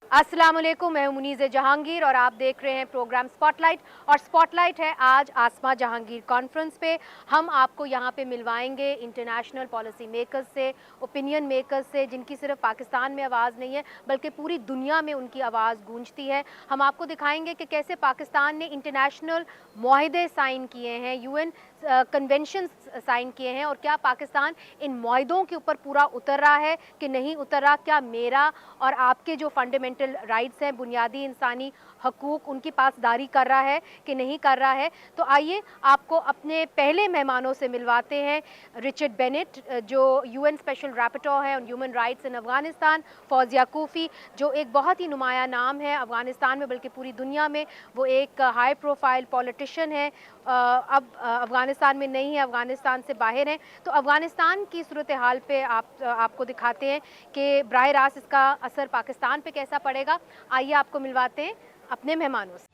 अस्सलाम वालेकुम, मैं हूं मुनीज़ जहांगीर और आप देख रहे हैं प्रोग्राम स्पॉटलाइट। और स्पॉटलाइट है आज आसमा जहांगीर कॉन्फ्रेंस पे। हम आपको यहाँ पे मिलवाएंगे इंटरनेशनल पॉलिसी मेकर्स से, ओपिनियन मेकर्स से, जिनकी सिर्फ पाकिस्तान में आवाज़ नहीं है बल्कि पूरी दुनिया में उनकी आवाज़ गूंजती है। हम आपको दिखाएंगे कि कैसे पाकिस्तान ने इंटरनेशनल मुआहदे साइन किए हैं, यूएन कन्वेंशन साइन किए हैं, और क्या पाकिस्तान इन मुआहदों के ऊपर पूरा उतर रहा है कि नहीं उतर रहा। क्या मेरा और आपके जो फंडामेंटल राइट्स हैं, बुनियादी इंसानी हकूक़, उनकी पासदारी कर रहा है कि नहीं कर रहा है। तो आइए आपको अपने पहले मेहमानों से मिलवाते हैं। रिचर्ड बेनेट, जो यूएन स्पेशल रैपरटोर है ऑन ह्यूमन राइट्स इन अफ़गानिस्तान। फौजिया कूफ़ी, जो एक बहुत ही नुमाया नाम है अफ़गानिस्तान में बल्कि पूरी दुनिया में। वो एक हाई प्रोफाइल पॉलिटिशियन है, अब अफ़गानिस्तान में नहीं है, अफ़गानिस्तान से बाहर हैं। तो अफ़गानिस्तान की सूरत हाल पे आपको दिखाते हैं कि बराह रास्त इसका असर पाकिस्तान पे कैसा पड़ेगा। आइए आपको मिलवाते हैं अपने मेहमानों से।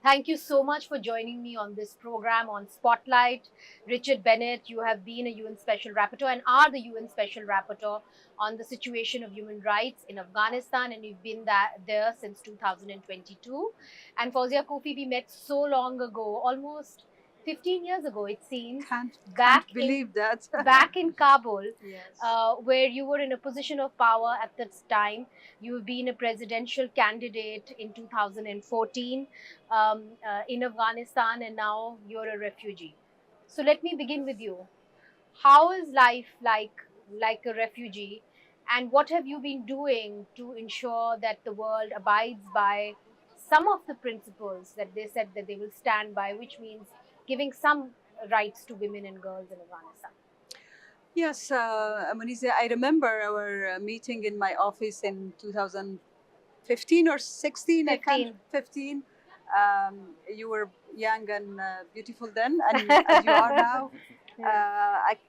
Thank you so much for joining me on this program on Spotlight. Richard Bennett, you have been a UN Special Rapporteur and are the UN Special Rapporteur on the situation of human rights in Afghanistan, and you've been there since 2022. And Fauzia Kofi, we met so long ago, almost 15 years ago, it seems. Can't believe that. Back in Kabul, Yes. where you were in a position of power at that time. You've been a presidential candidate in 2014 in Afghanistan, and now you're a refugee. So let me begin with you. How is life like a refugee, and what have you been doing to ensure that the world abides by some of the principles that they said that they will stand by, which means giving some rights to women and girls in Afghanistan? Yes, Monize, I remember our meeting in my office in 2015 or 16. 15. You were young and beautiful then, and as you are now.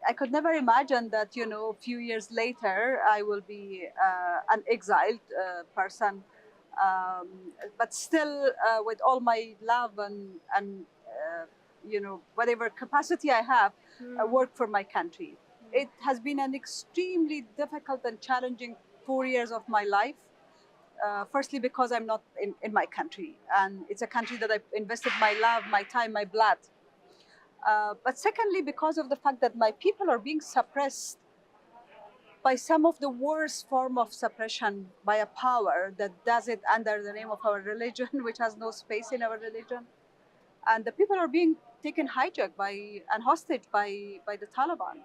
I could never imagine that, a few years later, I will be an exiled person. Um, but still, with all my love and whatever capacity I have, work for my country. It has been an extremely difficult and challenging 4 years of my life. Firstly, because I'm not in my country, and it's a country that I've invested my love, my time, my blood. But secondly, because of the fact that my people are being suppressed by some of the worst form of suppression by a power that does it under the name of our religion, which has no space in our religion. And the people are being taken hijacked and hostage by the Taliban.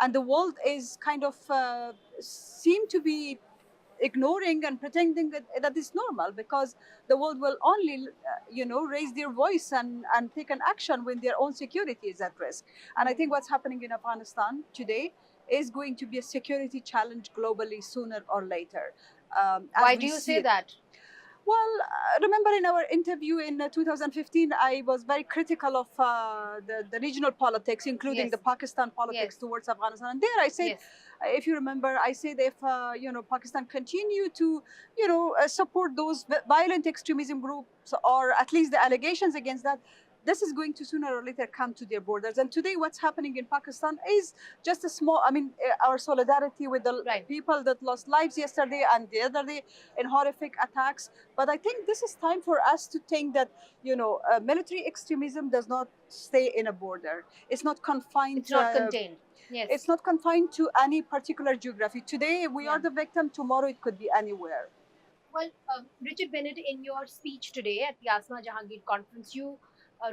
And the world is kind of seem to be ignoring and pretending that is normal, because the world will only raise their voice and take an action when their own security is at risk. And I think what's happening in Afghanistan today is going to be a security challenge globally sooner or later. Why do you say that? Well, remember in our interview in 2015, I was very critical of the regional politics, including Yes. the Pakistan politics Yes. towards Afghanistan. And there I said, Yes. if you remember, I said if Pakistan continue to support those violent extremism groups, or at least the allegations against that, this is going to sooner or later come to their borders. And today, what's happening in Pakistan is just a small, our solidarity with the people that lost lives yesterday and the other day in horrific attacks. But I think this is time for us to think that, military extremism does not stay in a border. It's not confined. It's not contained. Yes. It's not confined to any particular geography. Today, we are the victim. Tomorrow, it could be anywhere. Well, Richard Bennett, in your speech today at the Asma Jahangir conference, you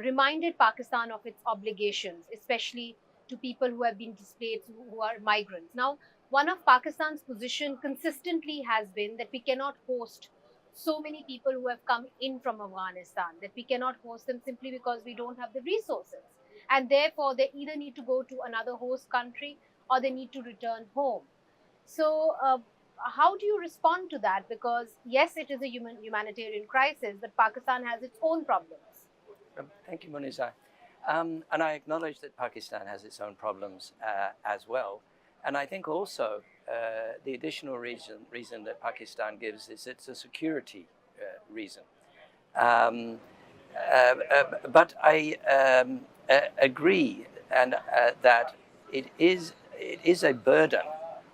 reminded Pakistan of its obligations, especially to people who have been displaced, who are migrants. Now, one of Pakistan's position consistently has been that we cannot host so many people who have come in from Afghanistan, that we cannot host them simply because we don't have the resources. And therefore, they either need to go to another host country or they need to return home. So, how do you respond to that? Because yes, it is a humanitarian crisis, but Pakistan has its own problems. Thank you, Muniza. And I acknowledge that Pakistan has its own problems as well. And I think also the additional reason that Pakistan gives is it's a security reason. but I agree and that it is a burden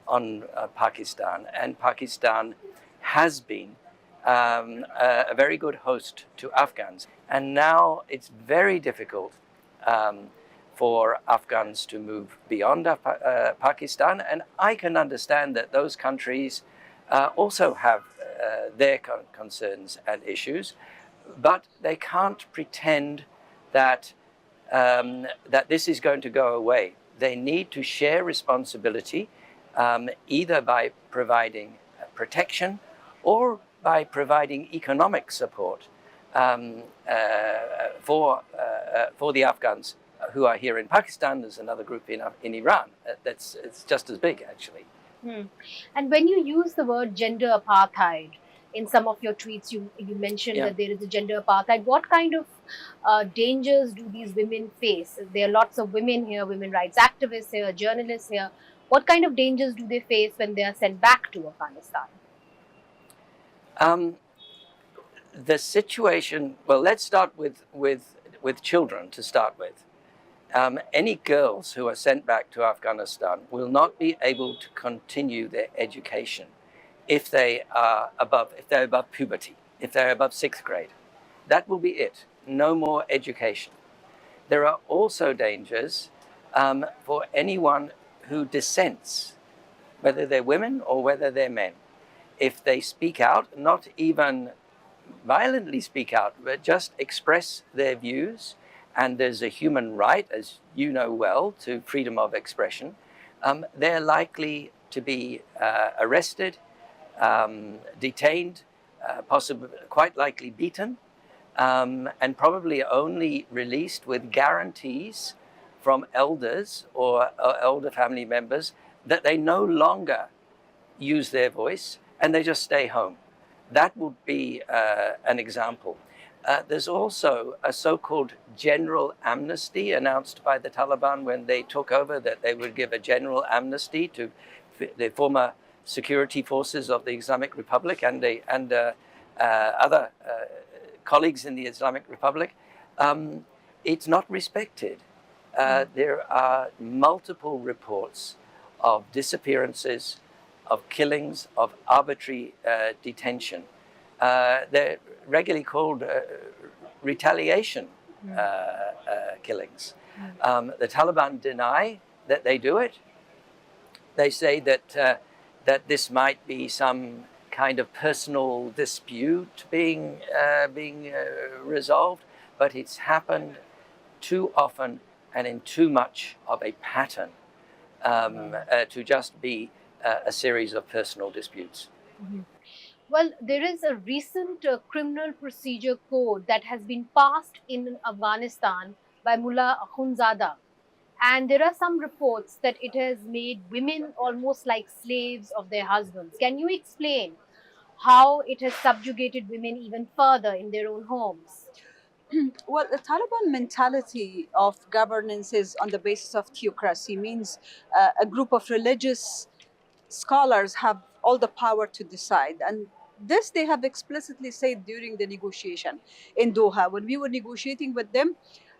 on Pakistan, and Pakistan has been a very good host to Afghans, and now it's very difficult for Afghans to move beyond Pakistan, and I can understand that those countries also have their concerns and issues, but they can't pretend that that this is going to go away. They need to share responsibility, either by providing protection or by providing economic support for the Afghans who are here in Pakistan. There's another group in Iran it's just as big, actually. And when you use the word gender apartheid in some of your tweets, you mentioned that there is a gender apartheid. What kind of dangers do these women face? There are lots of women here, women rights activists here, journalists here. What kind of dangers do they face when they are sent back to Afghanistan? The situation, well, let's start with children to start with. Any girls who are sent back to Afghanistan will not be able to continue their education if they're above puberty, if they're above 6th grade. That will be it. No more education. There are also dangers for anyone who dissents, whether they're women or whether they're men. If they speak out, not even violently speak out, but just express their views, and there's a human right, as you know well, to freedom of expression, they're likely to be arrested, detained, possibly quite likely beaten, and probably only released with guarantees from elders or elder family members that they no longer use their voice and they just stay home. That would be an example. There's also a so-called general amnesty announced by the Taliban when they took over, that they would give a general amnesty to the former security forces of the Islamic Republic and other colleagues in the Islamic Republic. It's not respected. There are multiple reports of disappearances, of killings, of arbitrary detention. They're regularly called retaliation killings. The Taliban deny that they do it. They say that this might be some kind of personal dispute being resolved, but it's happened too often and in too much of a pattern to just be a series of personal disputes. Well, there is a recent criminal procedure code that has been passed in Afghanistan by Mullah Akhundzada. And there are some reports that it has made women almost like slaves of their husbands. Can you explain how it has subjugated women even further in their own homes? Well, the Taliban mentality of governance is on the basis of theocracy, means a group of religious scholars have all the power to decide. And this they have explicitly said during the negotiation in Doha. When we were negotiating with them,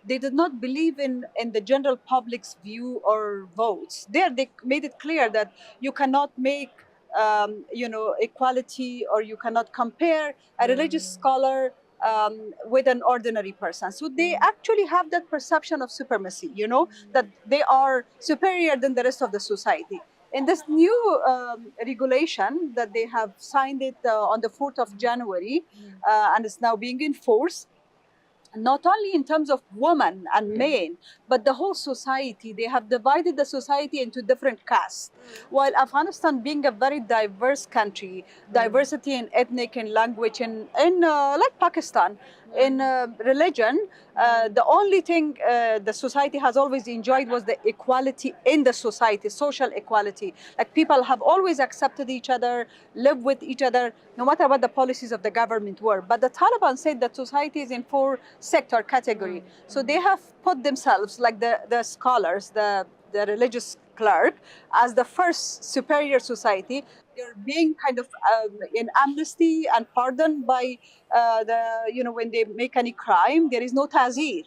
they did not believe in the general public's view or votes. There they made it clear that you cannot make equality, or you cannot compare a religious scholar with an ordinary person. So they actually have that perception of supremacy, that they are superior than the rest of the society. In this new regulation that they have signed it on the 4th of January, and it's now being enforced, not only in terms of women and men, but the whole society. They have divided the society into different castes. While Afghanistan being a very diverse country, diversity in ethnic and language, in like Pakistan, in religion, the only thing the society has always enjoyed was the equality in the society, social equality. Like people have always accepted each other, lived with each other, no matter what the policies of the government were. But the Taliban said that society is in 4 sector category. So they have put themselves, like the scholars, the religious clerk as the first superior society. They're being kind of in amnesty and pardoned by when they make any crime. There is no tazir.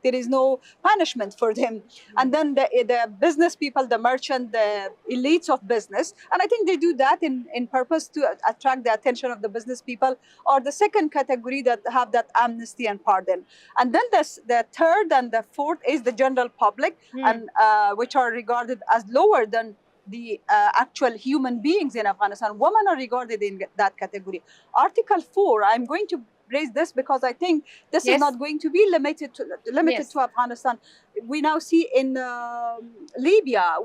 There is no punishment for them. And then the business people, the merchant, the elites of business, and I think they do that in purpose to attract the attention of the business people, or the second category that have that amnesty and pardon. And then the third and the fourth is the general public, and which are regarded as lower than the actual human beings in Afghanistan. Women are regarded in that category. Article 4, I'm going to raise this because I think this is not going to be limited to Afghanistan. We now see in Libya,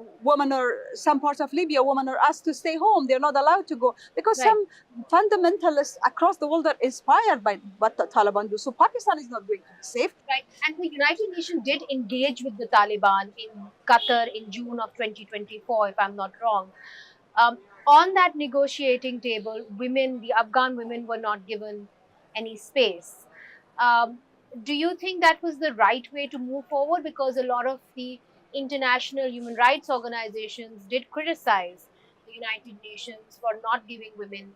some parts of Libya, women are asked to stay home. They're not allowed to go because some fundamentalists across the world are inspired by what the Taliban do. So Pakistan is not going to be safe. Right. And the United Nations did engage with the Taliban in Qatar in June of 2024, if I'm not wrong. On that negotiating table, the Afghan women were not given any space. Do you think that was the right way to move forward? Because a lot of the international human rights organizations did criticize the United Nations for not giving women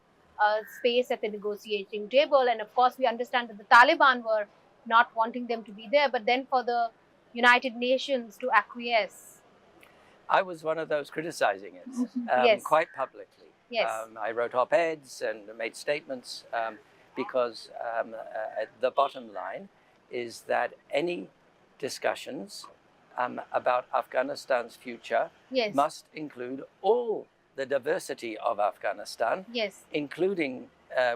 space at the negotiating table. And of course, we understand that the Taliban were not wanting them to be there, but then for the United Nations to acquiesce. I was one of those criticizing it quite publicly. Yes. I wrote op-eds and made statements because the bottom line is that any discussions about Afghanistan's future must include all the diversity of Afghanistan, including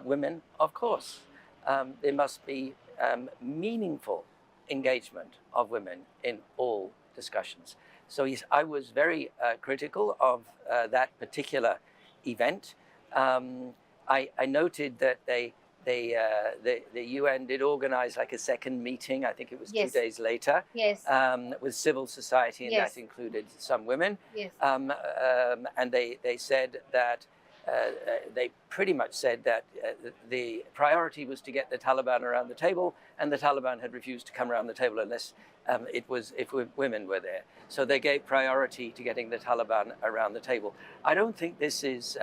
women, of course. There must be meaningful engagement of women in all discussions. So yes, I was very critical of that particular event. I noted that the UN did organize like a second meeting, I think it was 2 days later, with civil society, and that included some women. And they said that, they pretty much said that the priority was to get the Taliban around the table, and the Taliban had refused to come around the table unless if women were there. So they gave priority to getting the Taliban around the table. I don't think this is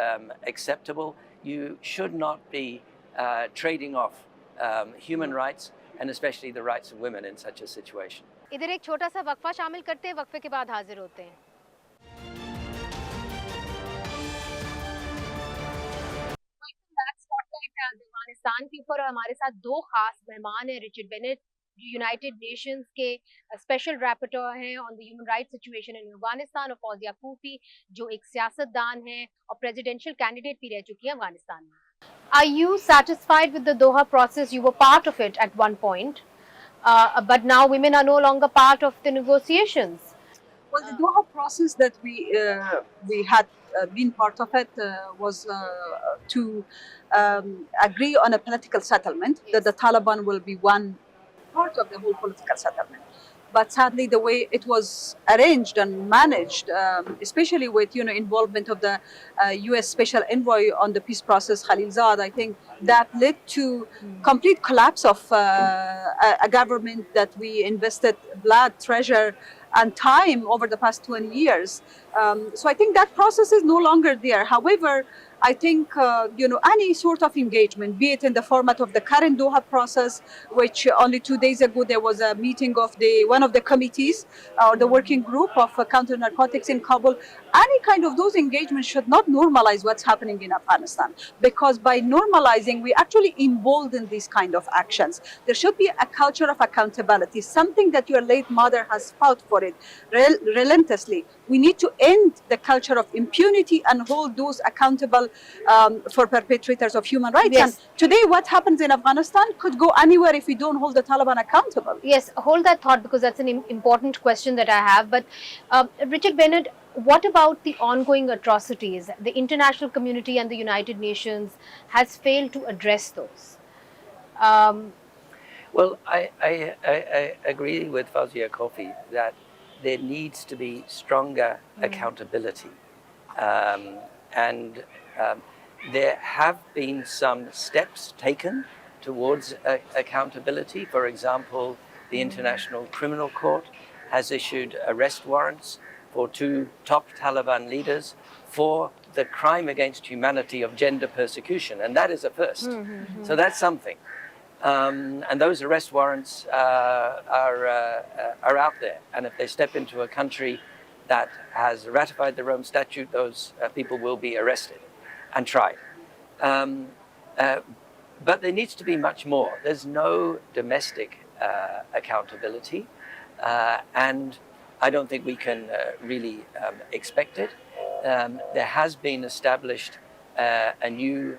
acceptable. You should not be trading off human rights, and especially the rights of women in such a situation. इधर एक छोटा सा वक्फा शामिल करते हैं, वक्फे के बाद हाजिर होते हैं। अफगानिस्तान के ऊपर हमारे साथ दो खास मेहमान हैं, रिचर्ड बेनेट जो यूनाइटेड नेशंस के स्पेशल रैपरटोर हैं on the human rights situation in Afghanistan, और फौजिया कूफी जो एक सियासतदान हैं और प्रेसिडेंशियल कैंडिडेट भी रह चुकी हैं अफगानिस्तान में। Are you satisfied with the Doha process? You were part of it at one point, but now women are no longer part of the negotiations. Well, the Doha process that we had been part of it was to agree on a political settlement, that the Taliban will be one part of the whole political settlement. But sadly, the way it was arranged and managed, especially with involvement of the U.S. Special Envoy on the peace process, Khalilzad, I think that led to complete collapse of a government that we invested blood, treasure, and time over the past 20 years. So I think that process is no longer there. However, I think any sort of engagement, be it in the format of the current Doha process, which only 2 days ago there was a meeting of one of the committees or the working group of counter narcotics in Kabul. Any kind of those engagements should not normalize what's happening in Afghanistan, because by normalizing we actually embolden these kind of actions. There should be a culture of accountability, something that your late mother has fought for it relentlessly. We need to end the culture of impunity and hold those accountable for perpetrators of human rights. Yes. And today what happens in Afghanistan could go anywhere if we don't hold the Taliban accountable. Yes, hold that thought, because that's an important question that I have. But Richard Bennett, what about the ongoing atrocities? The international community and the United Nations has failed to address those. Well, I agree with Fawzia Kofi that there needs to be stronger accountability. And there have been some steps taken towards accountability. For example, the International Criminal Court has issued arrest warrants for 2 top Taliban leaders for the crime against humanity of gender persecution, and that is a first. So that's something. And those arrest warrants are out there, and if they step into a country that has ratified the Rome Statute, those people will be arrested and tried. But there needs to be much more. There's no domestic accountability, and I don't think we can really expect it. There has been established a new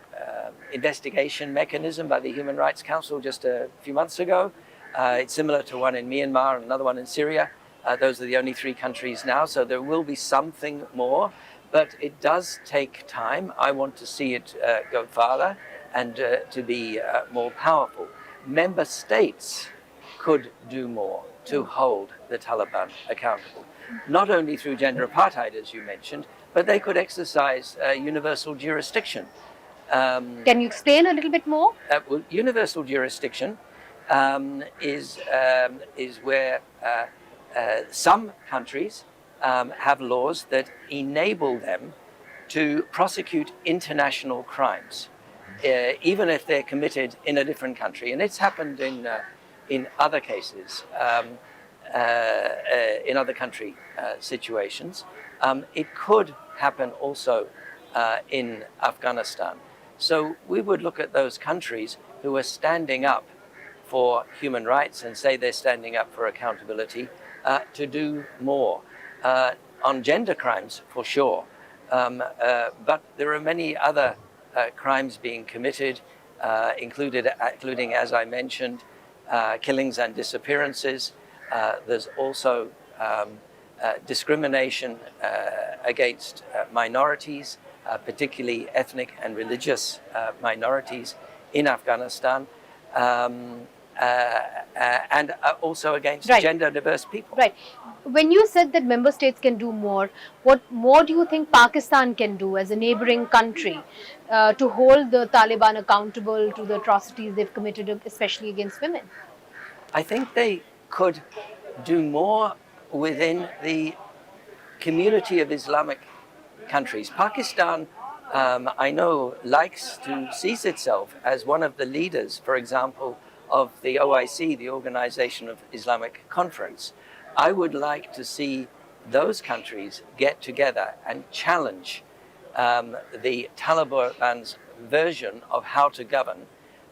investigation mechanism by the Human Rights Council just a few months ago. It's similar to one in Myanmar and another one in Syria. Those are the only 3 countries now, so there will be something more, but it does take time. I want to see it go farther and to be more powerful. Member states could do more to hold the Taliban accountable, not only through gender apartheid, as you mentioned, but they could exercise universal jurisdiction. Can you explain a little bit more? Well, universal jurisdiction is where some countries have laws that enable them to prosecute international crimes, even if they're committed in a different country. And it's happened in other cases, in other country situations. It could happen also in Afghanistan. So we would look at those countries who are standing up for human rights and say they're standing up for accountability to do more. On gender crimes, for sure. But there are many other crimes being committed, including, as I mentioned, killings and disappearances. There's also discrimination against minorities, particularly ethnic and religious minorities in Afghanistan, and also against gender diverse people. Right. When you said that member states can do more, what more do you think Pakistan can do as a neighboring country to hold the Taliban accountable to the atrocities they've committed, especially against women? I think they could do more within the community of Islamic countries. Pakistan, I know, likes to seize itself as one of the leaders, for example, of the OIC, the Organization of Islamic Conference. I would like to see those countries get together and challenge the Taliban's version of how to govern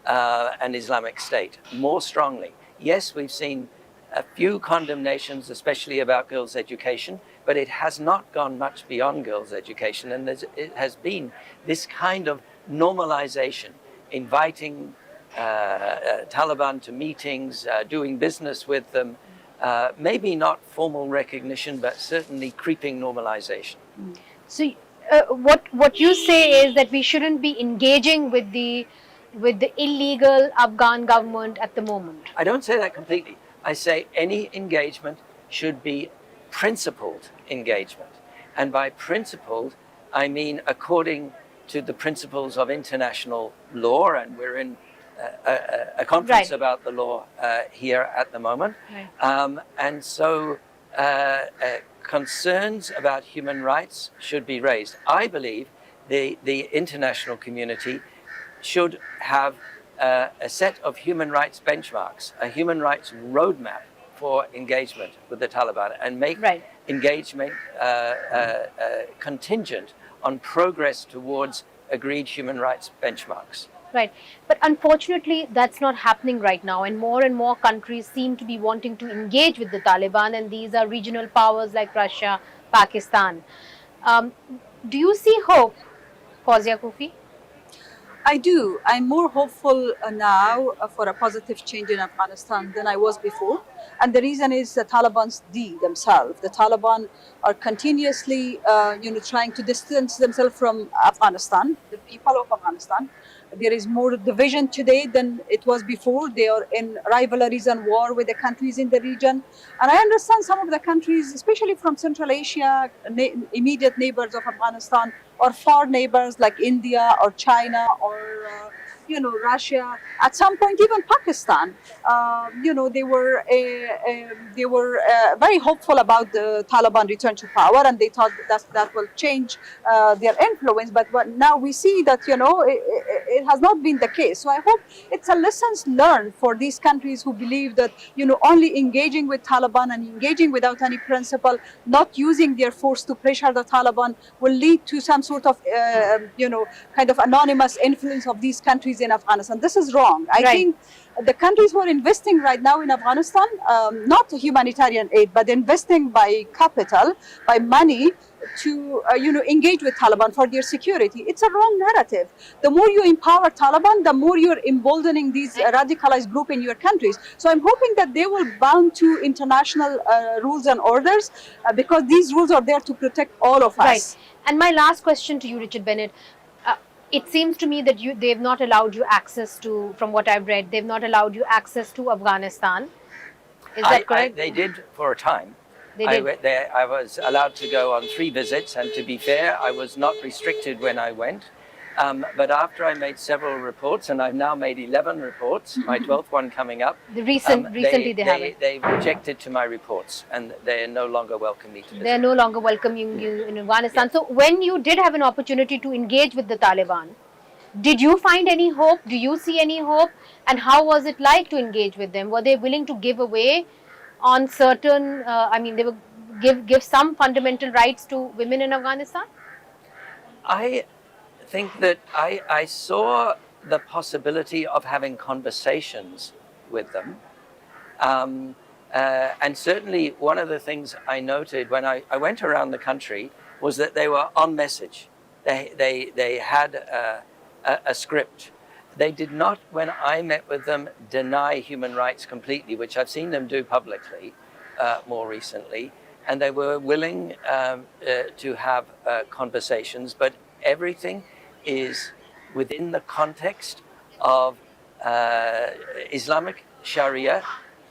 an Islamic state more strongly. Yes, we've seen a few condemnations, especially about girls' education, but it has not gone much beyond girls' education, and it has been this kind of normalization, inviting Taliban to meetings, doing business with them, maybe not formal recognition, but certainly creeping normalization. So what you say is that we shouldn't be engaging with the illegal Afghan government at the moment. I don't say that completely. I say any engagement should be principled engagement. And by principled, I mean according to the principles of international law, and we're in a conference about the law here at the moment. And so concerns about human rights should be raised. I believe the international community should have a set of human rights benchmarks, a human rights roadmap for engagement with the Taliban, and make engagement contingent on progress towards agreed human rights benchmarks. Right. But unfortunately, that's not happening right now, and more countries seem to be wanting to engage with the Taliban, and these are regional powers like Russia, Pakistan. Do you see hope, Fawzia Kufi? I do. I'm more hopeful now for a positive change in Afghanistan than I was before. And the reason is the Taliban's themselves. The Taliban are continuously trying to distance themselves from Afghanistan, the people of Afghanistan. There is more division today than it was before. They are in rivalries and war with the countries in the region. And I understand some of the countries, especially from Central Asia, immediate neighbors of Afghanistan, or far neighbors like India or China or Russia, at some point even Pakistan. They were very hopeful about the Taliban return to power, and they thought that will change their influence. But now we see that it has not been the case. So I hope it's a lessons learned for these countries who believe that only engaging with Taliban and engaging without any principle, not using their force to pressure the Taliban, will lead to some sort of kind of anonymous influence of these countries in Afghanistan. This is wrong. I think the countries who are investing right now in Afghanistan, not humanitarian aid, but investing by capital, by money, to engage with Taliban for their security. It's a wrong narrative. The more you empower Taliban, the more you're emboldening these radicalized groups in your countries. So I'm hoping that they will bound to international rules and orders, because these rules are there to protect all of us. Right. And my last question to you, Richard Bennett. It seems to me that they've not allowed you access to, from what I've read, they've not allowed you access to Afghanistan. Is that correct? They did for a time. They did. I was allowed to go on 3 visits, and to be fair, I was not restricted when I went. But after I made several reports, and I've now made 11 reports, my 12th one coming up. Recently they haven't. They objected to my reports, and they no longer welcome me to visit. They're no longer welcoming you in Afghanistan. Yes. So when you did have an opportunity to engage with the Taliban, did you find any hope? Do you see any hope? And how was it like to engage with them? Were they willing to give away on certain, they would give some fundamental rights to women in Afghanistan? I think that I saw the possibility of having conversations with them. And certainly one of the things I noted when I went around the country was that they were on message. They had a script. They did not, when I met with them, deny human rights completely, which I've seen them do publicly more recently. And they were willing to have conversations, but everything is within the context of Islamic Sharia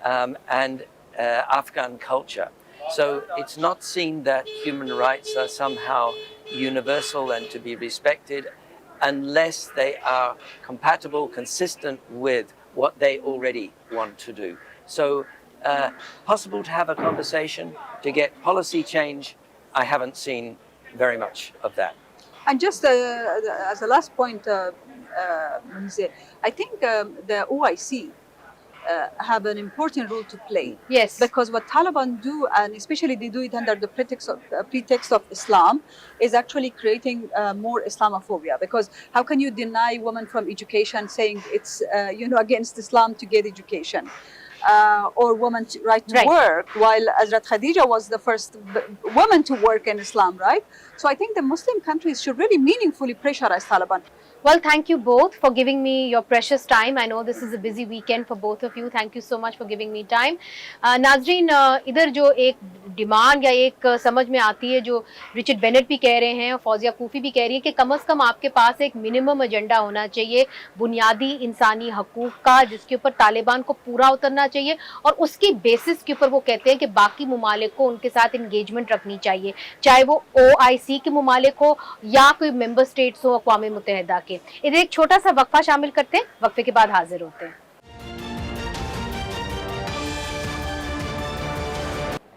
and Afghan culture. So it's not seen that human rights are somehow universal and to be respected unless they are compatible, consistent with what they already want to do. So possible to have a conversation, to get policy change, I haven't seen very much of that. And just as a last point, I think the OIC have an important role to play. Yes. Because what Taliban do, and especially they do it under the pretext of Islam, is actually creating more Islamophobia. Because how can you deny women from education, saying it's against Islam to get education? Or women's right to work, while Hazrat Khadija was the first woman to work in Islam, right? So I think the Muslim countries should really meaningfully pressurize Taliban. Well, thank you both for giving me your precious time. I know this is a busy weekend for both of you. Thank you so much for giving me time. नाज़रीन, इधर जो एक demand या एक समझ में आती है, जो रिचर्ड बेनेट भी कह रहे हैं और फौजिया कूफी भी कह रही है कि कम से कम आपके पास एक मिनिमम एजेंडा होना चाहिए बुनियादी इंसानी हकूक़ का, जिसके ऊपर तालिबान को पूरा उतरना चाहिए, और उसकी बेसिस के ऊपर वो कहते हैं कि बाकी ममालिक को उनके साथ इंगेजमेंट रखनी चाहिए, चाहे वो OIC के ममालिक हो या कोई मेंबर स्टेट्स हो अक़वाम मुत्तहिदा के। इधर एक छोटा सा वक्फा शामिल करते हैं, वक्फे के बाद हाजिर होते हैं।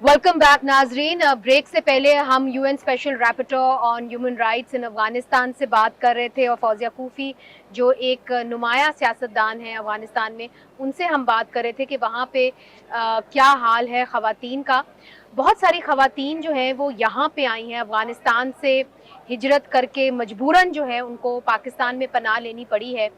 वेलकम बैक नाजरीन। ब्रेक से पहले हम UN special rapporteur on human rights in Afghanistan से बात कर रहे थे, और फौजिया कूफी जो एक नुमाया सियासतदान है अफगानिस्तान में, उनसे हम बात कर रहे थे कि वहाँ पे क्या हाल है ख़वातीन का। बहुत सारी ख़वातीन जो हैं वो यहाँ पे आई हैं, अफ़गानिस्तान से हिजरत करके मजबूरन जो है उनको पाकिस्तान में पनाह लेनी पड़ी है,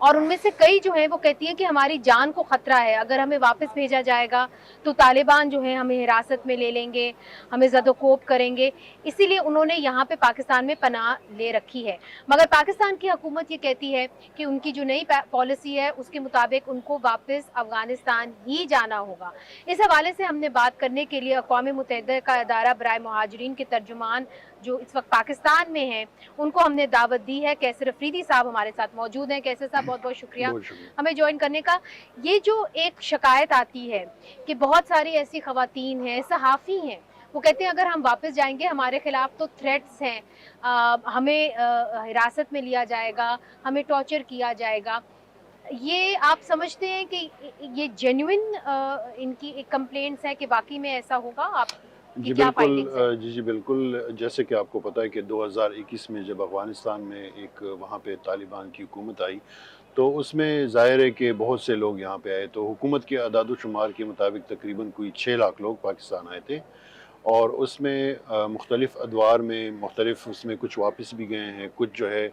और उनमें से कई जो हैं वो कहती हैं कि हमारी जान को ख़तरा है, अगर हमें वापस भेजा जाएगा तो तालिबान जो है हमें हिरासत में ले लेंगे, हमें ज़दोकोब करेंगे, इसीलिए उन्होंने यहाँ पे पाकिस्तान में पनाह ले रखी है। मगर पाकिस्तान की हुकूमत ये कहती है कि उनकी जो नई पॉलिसी है उसके मुताबिक उनको वापस अफ़गानिस्तान ही जाना होगा। इस हवाले से हमने बात करने के लिए अक़वाम मुत्तहिदा का इदारा बराए मुहाजिरीन के तर्जुमान जो इस वक्त पाकिस्तान में हैं, उनको हमने दावत दी है। कैसर अफरीदी साहब हमारे साथ मौजूद हैं। कैसर साहब, बहुत बहुत शुक्रिया हमें ज्वाइन करने का। ये जो एक शिकायत आती है कि बहुत सारी ऐसी ख़वातीन हैं, सहाफ़ी हैं, وہ کہتے ہیں اگر ہم واپس جائیں گے ہمارے خلاف تو تھریٹس ہیں، ہمیں حراست میں لیا جائے گا، ہمیں ٹارچر کیا جائے گا. یہ آپ سمجھتے ہیں کہ یہ جینوئن ان کی ایک کمپلینٹس ہے کہ واقعی میں ایسا ہوگا؟ آپ کی جی کیا بالکل، فائنڈنگز ہیں؟ جی بالکل. جیسے کہ آپ کو پتہ ہے کہ 2021 میں جب افغانستان میں ایک وہاں پہ طالبان کی حکومت آئی تو اس میں ظاہر ہے کہ بہت سے لوگ یہاں پہ آئے. تو حکومت کے اعداد و شمار کے مطابق تقریباً کوئی 6 لاکھ لوگ پاکستان آئے تھے، اور اس میں مختلف ادوار میں مختلف، اس میں کچھ واپس بھی گئے ہیں، کچھ جو ہے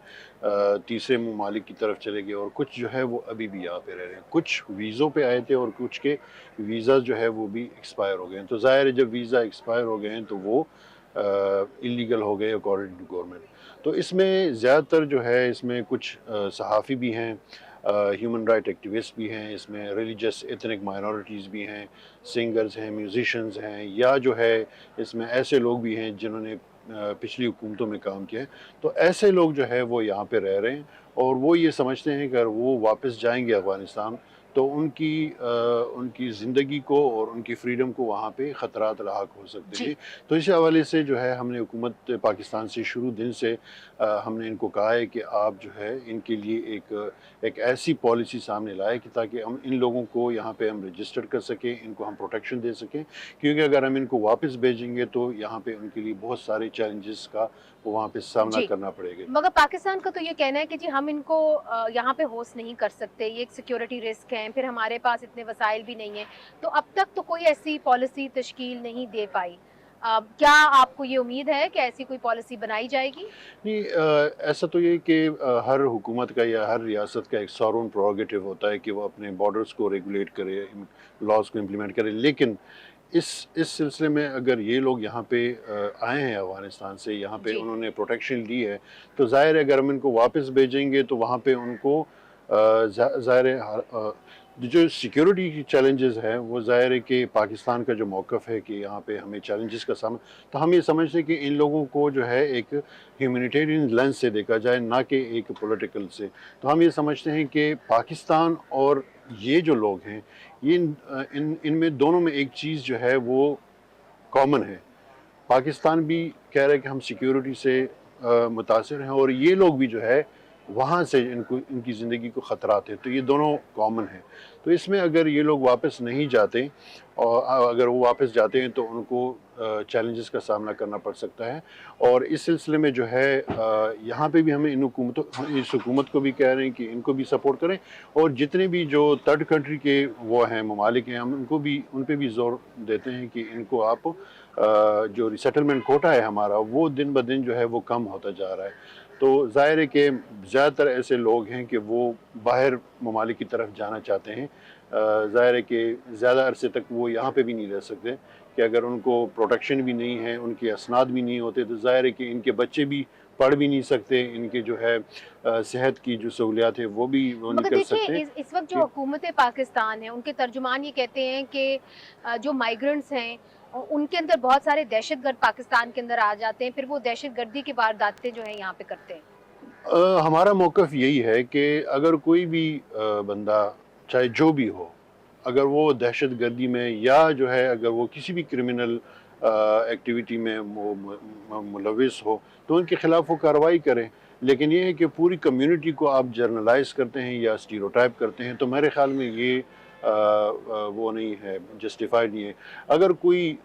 تیسرے ممالک کی طرف چلے گئے، اور کچھ جو ہے وہ ابھی بھی یہاں پہ رہ رہے ہیں. کچھ ویزوں پہ آئے تھے اور کچھ کے ویزا جو ہے وہ بھی ایکسپائر ہو گئے ہیں. تو ظاہر ہے جب ویزا ایکسپائر ہو گئے ہیں تو وہ انلیگل ہو گئے اکارڈنگ ٹو گورنمنٹ. تو اس میں زیادہ تر جو ہے اس میں کچھ صحافی بھی ہیں، ہیومن رائٹ ایکٹیوسٹ بھی ہیں، اس میں ریلیجس ایتھنک مائنورٹیز بھی ہیں، سنگرز ہیں، میوزیشنز ہیں، یا جو ہے اس میں ایسے لوگ بھی ہیں جنہوں نے پچھلی حکومتوں میں کام کیا ہے. تو ایسے لوگ جو ہے وہ یہاں پہ رہ رہے ہیں، اور وہ یہ سمجھتے ہیں کہ اگر وہ واپس جائیں گے افغانستان تو ان کی زندگی کو اور ان کی فریڈم کو وہاں پہ خطرات لاحق ہو سکتے جی. ہیں. تو اس حوالے سے جو ہے ہم نے حکومت پاکستان سے شروع دن سے ہم نے ان کو کہا ہے کہ آپ جو ہے ان کے لیے ایک ایسی پالیسی سامنے لائے کہ تاکہ ہم ان لوگوں کو یہاں پہ ہم رجسٹر کر سکیں، ان کو ہم پروٹیکشن دے سکیں. کیونکہ اگر ہم ان کو واپس بھیجیں گے تو یہاں پہ ان کے لیے بہت سارے چیلنجز کا وہاں پہ سامنا جی، کرنا پڑے گا. مگر پاکستان کا تو یہ کہنا ہے کہ جی ہم ان کو یہاں پہ ہوسٹ نہیں کر سکتے، یہ ایک سیکیورٹی رسک ہے، پھر ہمارے پاس اتنے وسائل بھی نہیں ہیں. تو اب تک تو کوئی ایسی پالیسی تشکیل نہیں دے پائی. کیا آپ کو یہ امید ہے کہ ایسی کوئی پالیسی بنائی جائے گی؟ نہیں، ایسا تو یہ کہ ہر حکومت کا یا ہر ریاست کا ایک سورون پروگیٹو ہوتا ہے کہ وہ اپنے بارڈرز کو ریگولیٹ کرے، لاز کو امپلیمنٹ کرے. لیکن اس سلسلے میں اگر یہ لوگ یہاں پہ آئے ہیں افغانستان سے، یہاں پہ جی. انہوں نے پروٹیکشن لی ہے، تو ظاہر ہے اگر ہم ان کو واپس بھیجیں گے تو وہاں پہ ان کو ظاہر ہے جو سیکیورٹی کی چیلنجز ہیں وہ ظاہر ہے کہ پاکستان کا جو موقف ہے کہ یہاں پہ ہمیں چیلنجز کا سامنا، تو ہم یہ سمجھتے ہیں کہ ان لوگوں کو جو ہے ایک ہیومینیٹیرین لینس سے دیکھا جائے، نہ کہ ایک پولیٹیکل سے. تو ہم یہ سمجھتے ہیں کہ پاکستان اور یہ جو لوگ ہیں، یہ ان میں دونوں میں ایک چیز جو ہے وہ کامن ہے. پاکستان بھی کہہ رہا ہے کہ ہم سیکیورٹی سے متاثر ہیں، اور یہ لوگ بھی جو ہے وہاں سے ان کی زندگی کو خطرات ہیں. تو یہ دونوں کامن ہیں. تو اس میں اگر یہ لوگ واپس نہیں جاتے، اور اگر وہ واپس جاتے ہیں تو ان کو چیلنجز کا سامنا کرنا پڑ سکتا ہے. اور اس سلسلے میں جو ہے یہاں پہ بھی ہمیں اس حکومت کو بھی کہہ رہے ہیں کہ ان کو بھی سپورٹ کریں، اور جتنے بھی جو تھرڈ کنٹری کے وہ ہیں ممالک ہیں، ہم ان پہ بھی زور دیتے ہیں کہ ان کو آپ جو ریسیٹلمنٹ کوٹا ہے ہمارا، وہ دن بدن جو ہے وہ کم ہوتا جا رہا ہے. تو ظاہر ہے کہ زیادہ تر ایسے لوگ ہیں کہ وہ باہر ممالک کی طرف جانا چاہتے ہیں. ظاہر ہے کہ زیادہ عرصے تک وہ یہاں پہ بھی نہیں رہ سکتے، کہ اگر ان کو پروٹیکشن بھی نہیں ہے، ان کے اسناد بھی نہیں ہوتے، تو ظاہر ہے کہ ان کے بچے بھی پڑھ بھی نہیں سکتے، ان کے جو ہے صحت کی جو سہولیات ہے وہ بھی وہ نہیں مگر کر سکتے. دیکھیے اس وقت جو حکومت پاکستان ہے، ان کے ترجمان یہ کہتے ہیں کہ جو مائیگرنٹس ہیں ان کے اندر بہت سارے دہشت گرد پاکستان کے اندر آ جاتے ہیں، پھر وہ دہشت گردی کی وارداتیں جو ہیں یہاں پہ کرتے ہیں. ہمارا موقف یہی ہے کہ اگر کوئی بھی بندہ چاہے جو بھی ہو، اگر وہ دہشت گردی میں یا جو ہے اگر وہ کسی بھی کرمنل ایکٹیویٹی میں ملوث ہو تو ان کے خلاف وہ کارروائی کریں. لیکن یہ ہے کہ پوری کمیونٹی کو آپ جرنلائز کرتے ہیں یا اسٹیریوٹائپ کرتے ہیں تو میرے خیال میں یہ وہ نہیں ہے، جسٹیفائڈ نہیں ہے. اگر کوئی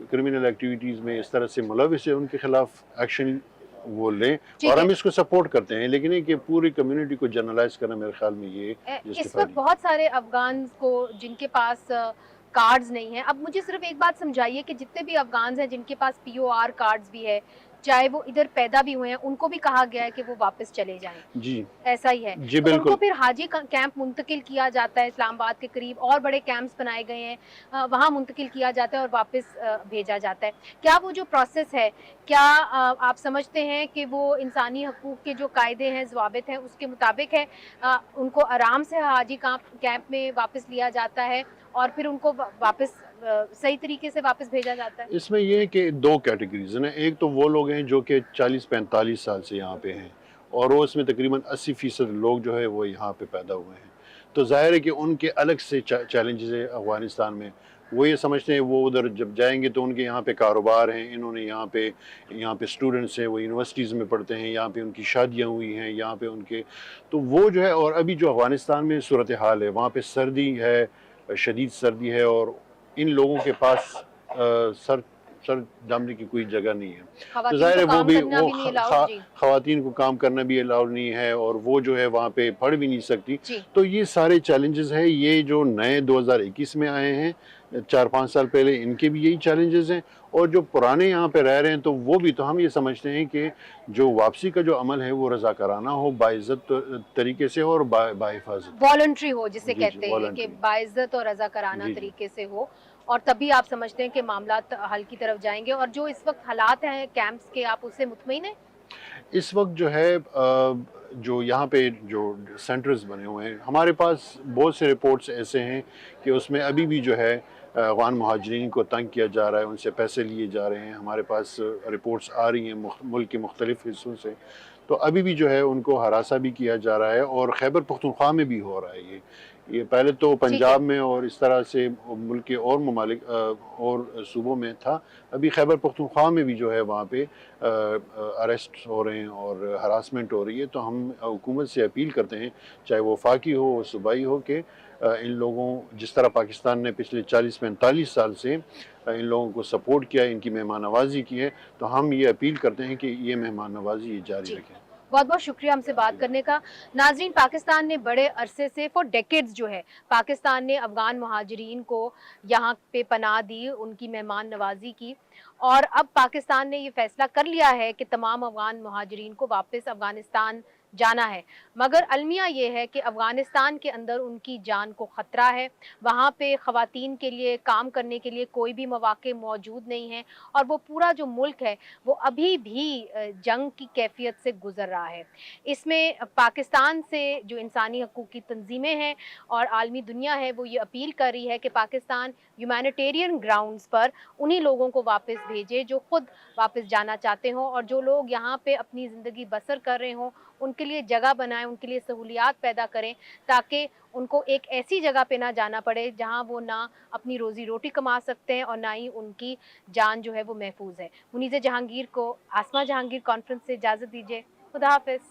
کرمنل ایکٹیویٹیز میں اس طرح سے ملوث ہے، ان کے خلاف ایکشن وہ لیں، اور ٹھیک ہے. ہم اس کو سپورٹ کرتے ہیں. لیکن یہ کہ پوری کمیونٹی کو جرنلائز کرنا میرے خیال میں یہ اس جسٹیفائڈ وقت نہیں. بہت سارے افغانز کو جن کے پاس کارڈز نہیں ہیں، اب مجھے صرف ایک بات سمجھائیے کہ جتنے بھی افغانز ہیں جن کے پاس پی او آر کارڈز بھی ہے، چاہے وہ ادھر پیدا بھی ہوئے ہیں، ان کو بھی کہا گیا ہے کہ وہ واپس چلے جائیں. جی ایسا ہی ہے. جی تو ان کو بالکل. پھر حاجی کیمپ منتقل کیا جاتا ہے اسلام آباد کے قریب، اور بڑے کیمپس بنائے گئے ہیں، وہاں منتقل کیا جاتا ہے اور واپس بھیجا جاتا ہے. کیا وہ جو پروسیس ہے، کیا آپ سمجھتے ہیں کہ وہ انسانی حقوق کے جو قاعدے ہیں، ضوابط ہیں، اس کے مطابق ہے؟ ان کو آرام سے حاجی کیمپ میں واپس لیا جاتا ہے اور پھر ان کو واپس صحیح طریقے سے واپس بھیجا جاتا ہے؟ اس میں یہ ہے کہ دو کیٹیگریز ہیں. ایک تو وہ لوگ ہیں جو کہ 40-45 سال سے یہاں پہ ہیں، اور وہ اس میں تقریباً 80% لوگ جو ہے وہ یہاں پہ پیدا ہوئے ہیں. تو ظاہر ہے کہ ان کے الگ سے چیلنجز ہیں افغانستان میں. वो ये समझते हैं वो उधर जब जाएंगे तो उनके यहाँ पे कारोबार हैं, इन्होंने यहाँ पे स्टूडेंट्स हैं, वो यूनिवर्सिटीज़ में पढ़ते हैं, यहाँ पे उनकी शादियाँ हुई हैं, यहाँ पे उनके, तो वो जो है, और अभी जो अफ़गानिस्तान में सूरत हाल है, वहाँ पे सर्दी है, शदीद सर्दी है, और इन लोगों के पास सर सर डालने की कोई जगह नहीं है। तो खवातीन ज़ाहिर को है काम करना भी नहीं अलाउड जी। खवातीन को काम करना भी अलाउड नहीं है, और वो जो है वहाँ पे पढ़ भी नहीं सकती। जी। तो ये सारे चैलेंजेस हैं, ये जो नए 2021 में आए हैं 4-5 साल पहले, इनके भी यही चैलेंजेस हैं, और जो पुराने यहाँ पे रह रहे हैं तो वो भी, तो हम ये समझते हैं कि जो वापसी का जो अमल है वो रज़ाकाराना हो, बाइज़्ज़त तरीके से हो, और बाहिफाज़त वॉलंटरी हो जिसे जी, कहते हैं कि वॉलंटरी। बाइज्जत और रज़ाकाराना जी, जी। तरीके से हो, और तभी आप समझते हैं कि मामलात हल की तरफ जाएंगे। और जो इस वक्त हालात हैं कैंप्स के, आप उससे मुतमईन हैं? इस वक्त जो है जो यहाँ पे जो सेंटर्स बने हुए हैं, हमारे पास बहुत से रिपोर्ट्स ऐसे हैं कि उसमें अभी भी जो है अफ़गान मुहाजिरीन को तंग किया जा रहा है, उनसे पैसे लिए जा रहे हैं। हमारे पास रिपोर्ट्स आ रही हैं मुल्क के मुख्तलिफ हिस्सों से, तो अभी भी जो है उनको हरासा भी किया जा रहा है, और खैबर पख्तूनख्वा में भी हो रहा है ये पहले तो ठीक है। पंजाब में और इस तरह से मुल्क के और ममालिक और सूबों में था, अभी खैबर पख्तूनख्वा में भी जो है वहाँ पे अरेस्ट हो रहे हैं और हरासमेंट हो रही है। तो हम हुकूमत से अपील करते हैं, चाहे वो वफाकी हो सूबाई हो, कि इन लोगों, जिस तरह पाकिस्तान ने पिछले 40-45 साल से इन लोगों को सपोर्ट किया, इनकी मेहमान नवाजी की है, तो हम ये अपील करते हैं कि ये मेहमान नवाजी ये जारी रखें। बहुत बहुत शुक्रिया हमसे बात करने का। नाजरीन, पाकिस्तान ने बड़े अरसे से, फॉर डेकेड्स जो है, पाकिस्तान ने अफगान मुहाजिरीन को यहाँ पे पनाह दी, उनकी मेहमान नवाजी की, और अब पाकिस्तान ने ये फैसला कर लिया है कि तमाम अफगान मुहाजिरीन को वापस अफगानिस्तान जाना है। मगर अलमिया ये है कि अफगानिस्तान के अंदर उनकी जान को ख़तरा है, वहाँ पे ख़वातीन के लिए काम करने के लिए कोई भी मौक़े मौजूद नहीं है, और वो पूरा जो मुल्क है वो अभी भी जंग की कैफियत से गुजर रहा है। इसमें पाकिस्तान से जो इंसानी हकूक़ की तंजीमें हैं और आलमी दुनिया है, वो ये अपील कर रही है कि पाकिस्तान ह्यूमैनिटेरियन ग्राउंड्स पर उन्हीं लोगों को वापस भेजे जो ख़ुद वापस जाना चाहते हों, और जो लोग यहाँ पे अपनी ज़िंदगी बसर कर रहे हों उनके लिए जगह बनाएं, उनके लिए सहूलियात पैदा करें, ताकि उनको एक ऐसी जगह पे ना जाना पड़े जहाँ वो ना अपनी रोज़ी रोटी कमा सकते हैं और ना ही उनकी जान जो है वो महफूज है। मुनीज़ जहांगीर को आसमा जहांगीर कॉन्फ्रेंस से इजाज़त दीजिए। खुदा हाफिज़।